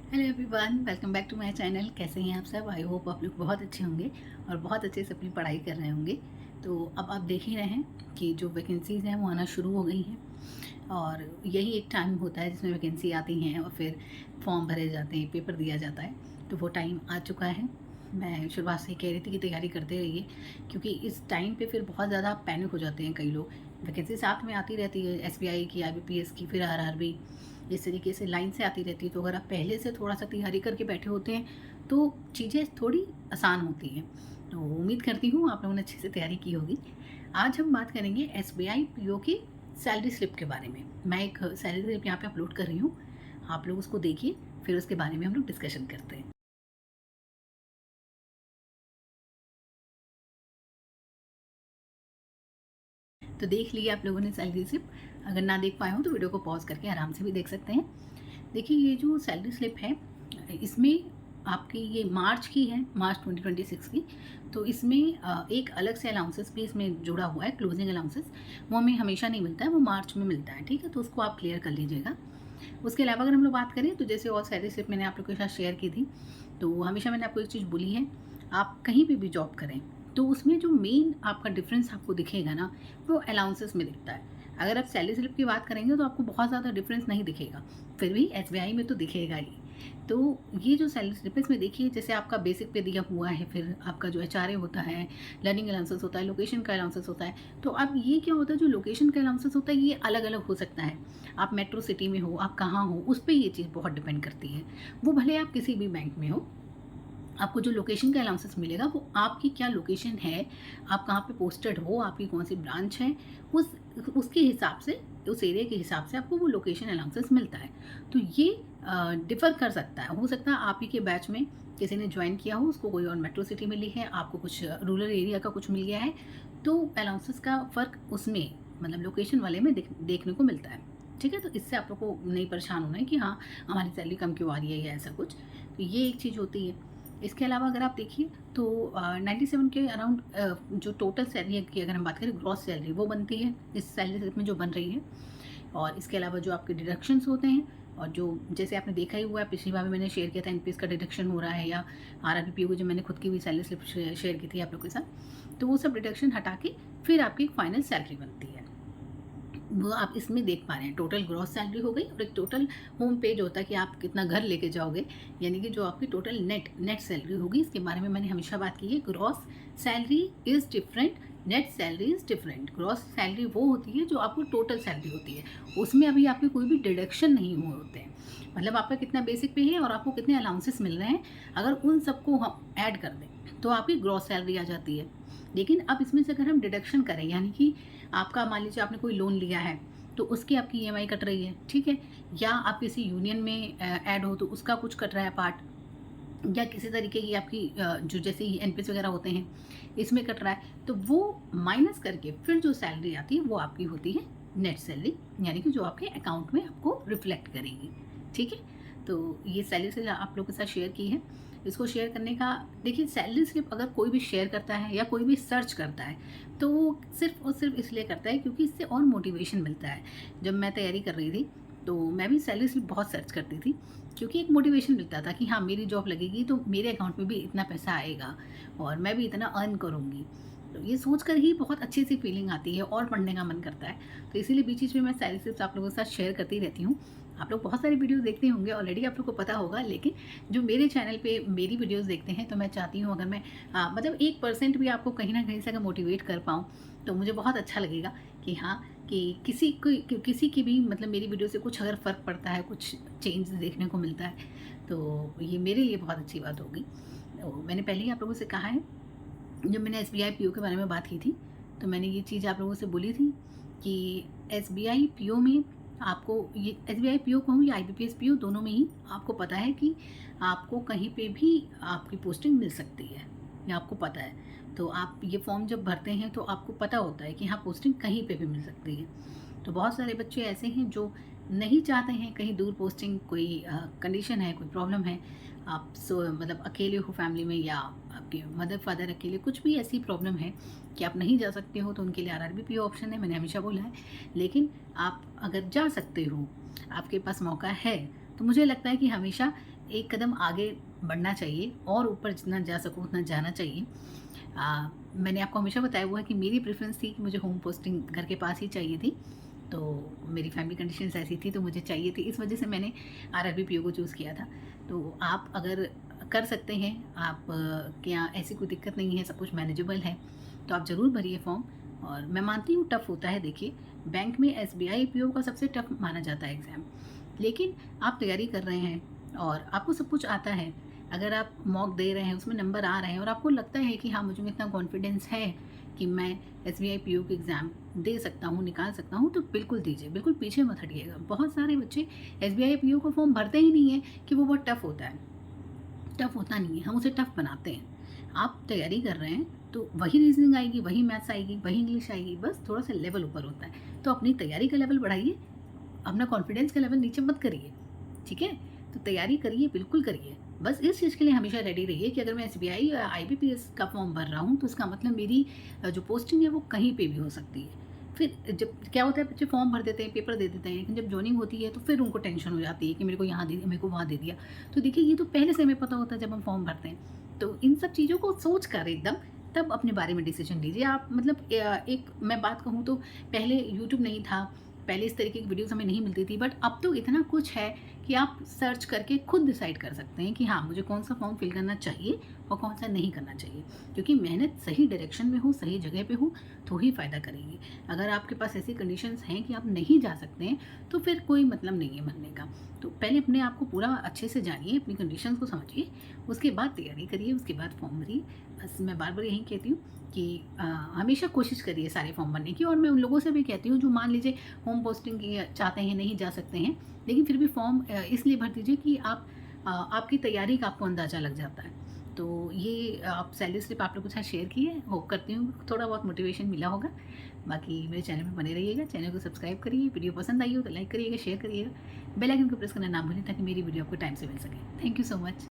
Hello everyone, welcome back to my channel. कैसे हैं आप सब? आई होप आप लोग बहुत अच्छे होंगे और बहुत अच्छे से अपनी पढ़ाई कर रहे होंगे। तो अब आप देख ही रहे हैं कि जो वैकेंसीज़ हैं वो आना शुरू हो गई हैं और यही एक टाइम होता है जिसमें वैकेंसी आती हैं और फिर फॉर्म भरे जाते हैं, पेपर दिया जाता है। तो वो टाइम आ चुका है। मैं शुरुआत से ही कह रही थी कि तैयारी करते रहिए, क्योंकि इस टाइम पे फिर बहुत ज़्यादा पैनिक हो जाते हैं कई लोग। वैकेंसी साथ में आती रहती है, एसबीआई की, आईबीपीएस की, फिर आरआरबी, इस तरीके से लाइन से आती रहती है। तो अगर आप पहले से थोड़ा सा तैयारी करके बैठे होते हैं तो चीज़ें थोड़ी आसान होती हैं। तो उम्मीद करती हूँ आप लोगों ने अच्छे से तैयारी की होगी। आज हम बात करेंगे एसबीआई पीओ की सैलरी स्लिप के बारे में। मैं एक सैलरी स्लिप यहाँ पे अपलोड कर रही हूँ, आप लोग उसको देखिए, फिर उसके बारे में हम लोग डिस्कशन करते हैं। तो देख लिए आप लोगों ने सैलरी स्लिप। अगर ना देख पाए हो तो वीडियो को पॉज करके आराम से भी देख सकते हैं। देखिए, ये जो सैलरी स्लिप है इसमें आपकी ये मार्च की है, मार्च 2026 की। तो इसमें एक अलग से अलाउंसेस भी इसमें जुड़ा हुआ है, क्लोजिंग अलाउंसेस। वो हमें हमेशा नहीं मिलता है, वो मार्च में मिलता है, ठीक है? तो उसको आप क्लियर कर लीजिएगा। उसके अलावा अगर हम लोग बात करें तो जैसे और सैलरी स्लिप मैंने आप लोग के साथ शेयर की थी, तो हमेशा मैंने आपको एक चीज़ बोली है, आप कहीं पे भी जॉब करें तो उसमें जो मेन आपका डिफरेंस आपको दिखेगा ना, वो अलाउंसेस में दिखता है। अगर आप सैलरी स्लिप की बात करेंगे तो आपको बहुत ज़्यादा डिफरेंस नहीं दिखेगा, फिर भी एसबीआई में तो दिखेगा ही। तो ये जो सैलरी स्लिप है इसमें देखिए, जैसे आपका बेसिक पे दिया हुआ है, फिर आपका जो एचआरए होता है, लर्निंग अलाउंसेस होता है, लोकेशन का अलाउंसेस होता है। तो अब ये क्या होता है, जो लोकेशन का अलाउंसेस होता है ये अलग अलग हो सकता है। आप मेट्रो सिटी में हो, आप कहाँ हो, उस पर ये चीज़ बहुत डिपेंड करती है। वो भले आप किसी भी बैंक में हो, आपको जो लोकेशन का अलाउंसेस मिलेगा वो आपकी क्या लोकेशन है, आप कहाँ पे पोस्टेड हो, आपकी कौन सी ब्रांच है, उस उसके हिसाब से, उस एरिया के हिसाब से आपको वो लोकेशन अलाउंसेस मिलता है। तो ये डिफ़र कर सकता है, हो सकता है आप ही के बैच में किसी ने ज्वाइन किया हो, उसको कोई और मेट्रो सिटी मिली है, आपको कुछ रूरल एरिया का कुछ मिल गया है, तो अलाउंसेस का फ़र्क उसमें, मतलब लोकेशन वाले में देखने को मिलता है। ठीक है? तो इससे आप लोग को नहीं परेशान होना है कि हाँ, हमारी सैलरी कम क्यों आ रही है या ऐसा कुछ। तो ये एक चीज़ होती है। इसके अलावा अगर आप देखिए तो 97 के अराउंड जो टोटल सैलरी की अगर हम बात करें, ग्रॉस सैलरी वो बनती है इस सैलरी स्लिप में जो बन रही है। और इसके अलावा जो आपके डिडक्शंस होते हैं, और जो जैसे आपने देखा ही हुआ है, पिछली बार भी मैंने शेयर किया था, एनपीएस का डिडक्शन हो रहा है, या आरआरबीपीओ की जो मैंने खुद की भी सैलरी स्लिप शेयर की थी आप लोग के साथ, तो वो सब डिडक्शन हटा के फिर आपकी एक फाइनल सैलरी बनती है। वो आप इसमें देख पा रहे हैं, टोटल ग्रॉस सैलरी हो गई और एक टोटल होम पेज होता है कि आप कितना घर लेके जाओगे, यानी कि जो आपकी टोटल नेट नेट सैलरी होगी। इसके बारे में मैंने हमेशा बात की है, gross salary is different, net salary is different. Gross salary वो होती है जो आपको टोटल सैलरी होती है, उसमें अभी आपके कोई भी डिडक्शन नहीं हुए होते हैं। मतलब आपका कितना बेसिक पे है और आपको कितने अलाउंसेस मिल रहे हैं, अगर उन सबको हम ऐड कर दें तो आपकी ग्रॉस सैलरी आ जाती है। लेकिन अब इसमें से अगर हम डिडक्शन करें, यानी कि आपका मान लीजिए आपने कोई लोन लिया है तो उसकी आपकी ईएमआई कट रही है, ठीक है? या आप किसी यूनियन में ऐड हो तो उसका कुछ कट रहा है पार्ट, या किसी तरीके की आपकी जो जैसे एनपीएस वगैरह होते हैं इसमें कट रहा है, तो वो माइनस करके फिर जो सैलरी आती है वो आपकी होती है नेट सैलरी, यानी कि जो आपके अकाउंट में आपको रिफ्लेक्ट करेगी। ठीक है? तो ये सैलरी से आप लोगों के साथ शेयर की है। इसको शेयर करने का, देखिए, सैलरी स्लिप अगर कोई भी शेयर करता है या कोई भी सर्च करता है तो वो सिर्फ और सिर्फ इसलिए करता है क्योंकि इससे और मोटिवेशन मिलता है। जब मैं तैयारी कर रही थी तो मैं भी सैलरी स्लिप बहुत सर्च करती थी, क्योंकि एक मोटिवेशन मिलता था कि हाँ, मेरी जॉब लगेगी तो मेरे अकाउंट में भी इतना पैसा आएगा और मैं भी इतना अर्न करूँगी। तो ये सोच कर ही बहुत अच्छी सी फीलिंग आती है और पढ़ने का मन करता है। तो इसीलिए बीच बीच में मैं सैलरी स्लिप्स आप लोगों के साथ शेयर करती रहती हूँ। आप लोग बहुत सारी वीडियोस देखते होंगे, ऑलरेडी आप लोग को पता होगा, लेकिन जो मेरे चैनल पे मेरी वीडियोस देखते हैं तो मैं चाहती हूँ, अगर मैं मतलब 1% भी आपको कहीं ना कहीं से अगर मोटिवेट कर पाऊँ तो मुझे बहुत अच्छा लगेगा कि हाँ, कि किसी की भी, मतलब मेरी वीडियो से कुछ अगर फ़र्क पड़ता है, कुछ चेंज देखने को मिलता है, तो ये मेरे लिए बहुत अच्छी बात होगी। तो मैंने पहले ही आप लोगों से कहा है, जब मैंने एसबीआई पीओ के बारे में बात की थी तो मैंने ये चीज़ आप लोगों से बोली थी कि एसबीआई पीओ में आपको, ये एसबीआई पीओ कहूँ या आईबीपीएस पीओ, दोनों में ही आपको पता है कि आपको कहीं पे भी आपकी पोस्टिंग मिल सकती है, या आपको पता है। तो आप ये फॉर्म जब भरते हैं तो आपको पता होता है कि हाँ, पोस्टिंग कहीं पे भी मिल सकती है। तो बहुत सारे बच्चे ऐसे हैं जो नहीं चाहते हैं कहीं दूर पोस्टिंग, कोई कंडीशन है, कोई प्रॉब्लम है, आप मतलब अकेले हो फैमिली में, या आपके मदर फादर अकेले, कुछ भी ऐसी प्रॉब्लम है कि आप नहीं जा सकते हो, तो उनके लिए आरआरबी पीओ ऑप्शन है, मैंने हमेशा बोला है। लेकिन आप अगर जा सकते हो, आपके पास मौका है, तो मुझे लगता है कि हमेशा एक कदम आगे बढ़ना चाहिए और ऊपर जितना जा सको उतना जाना चाहिए। मैंने आपको हमेशा बताया हुआ है कि मेरी प्रेफ़रेंस थी कि मुझे होम पोस्टिंग घर के पास ही चाहिए थी। तो मेरी फैमिली कंडीशंस ऐसी थी तो मुझे चाहिए थी, इस वजह से मैंने आरआरबी पीओ को चूज़ किया था। तो आप अगर कर सकते हैं, आप के यहाँ ऐसी कोई दिक्कत नहीं है, सब कुछ मैनेजेबल है, तो आप ज़रूर भरिए फॉर्म। और मैं मानती हूँ टफ़ होता है, देखिए बैंक में एसबीआई पीओ का सबसे टफ़ माना जाता है एग्ज़ाम। लेकिन आप तैयारी कर रहे हैं और आपको सब कुछ आता है, अगर आप मॉक दे रहे हैं, उसमें नंबर आ रहे हैं और आपको लगता है कि हाँ, मुझ में इतना कॉन्फिडेंस है कि मैं एसबीआई पीओ के एग्ज़ाम दे सकता हूँ, निकाल सकता हूँ, तो बिल्कुल दीजिए, बिल्कुल पीछे मत हटिएगा। बहुत सारे बच्चे एसबीआई पीओ का फॉर्म भरते ही नहीं हैं कि वो बहुत टफ़ होता है। टफ़ होता नहीं है, हम उसे टफ़ बनाते हैं। आप तैयारी कर रहे हैं, तो वही रीज़निंग आएगी, वही मैथ्स आएगी, वही इंग्लिश आएगी, बस थोड़ा-सा लेवल ऊपर होता है। तो अपनी तैयारी का लेवल बढ़ाइए, अपना कॉन्फिडेंस का लेवल नीचे मत करिए, ठीक है? तो तैयारी करिए, बिल्कुल करिए। बस इस चीज़ के लिए हमेशा रेडी रहिए कि अगर मैं एसबीआई या आईबीपीएस का फॉर्म भर रहा हूँ, तो इसका मतलब मेरी जो पोस्टिंग है वो कहीं पे भी हो सकती है। फिर जब क्या होता है, बच्चे फॉर्म भर देते हैं, पेपर दे देते हैं, लेकिन जब जॉइनिंग होती है तो फिर उनको टेंशन हो जाती है कि मेरे को यहाँ दे दिया, मेरे को वहाँ दे दिया। तो देखिए, ये तो पहले से हमें पता होता है जब हम फॉर्म भरते हैं। तो इन सब चीज़ों को सोच कर एकदम तब अपने बारे में डिसीजन लीजिए। आप मतलब एक मैं बात कहूँ तो पहले यूट्यूब नहीं था, पहले इस तरीके की वीडियोज़ हमें नहीं मिलती थी, बट अब तो इतना कुछ है कि आप सर्च करके खुद डिसाइड कर सकते हैं कि हाँ, मुझे कौन-सा फॉर्म फिल करना चाहिए और कौन-सा नहीं करना चाहिए। क्योंकि मेहनत सही डायरेक्शन में हो, सही जगह पे हो, तो ही फ़ायदा करेगी। अगर आपके पास ऐसी कंडीशंस हैं कि आप नहीं जा सकते हैं, तो फिर कोई मतलब नहीं है भरने का। तो पहले अपने आप को पूरा अच्छे से जानिए, अपनी कंडीशंस को समझिए, उसके बाद तैयारी करिए, उसके बाद फॉर्म भरिए। बस मैं बार-बार यही कहती हूँ कि हमेशा कोशिश करिए सारे फॉर्म भरने की। और मैं उन लोगों से भी कहती हूँ जो मान लीजिए होम पोस्टिंग की चाहते हैं, नहीं जा सकते हैं, लेकिन फिर भी फॉर्म इसलिए भर दीजिए कि आपकी तैयारी का आपको अंदाज़ा लग जाता है। तो ये आप सैलरी स्लिप आप लोगों के साथ शेयर की है, होप करती हूँ थोड़ा बहुत मोटिवेशन मिला होगा। बाकी मेरे चैनल में बने रहिएगा, चैनल को सब्सक्राइब करिए, वीडियो पसंद आई हो तो लाइक करिएगा, शेयर करिएगा, बेल आइकन को प्रेस करना ना भूलें ताकि मेरी वीडियो आपको टाइम से मिल सके। Thank you so much.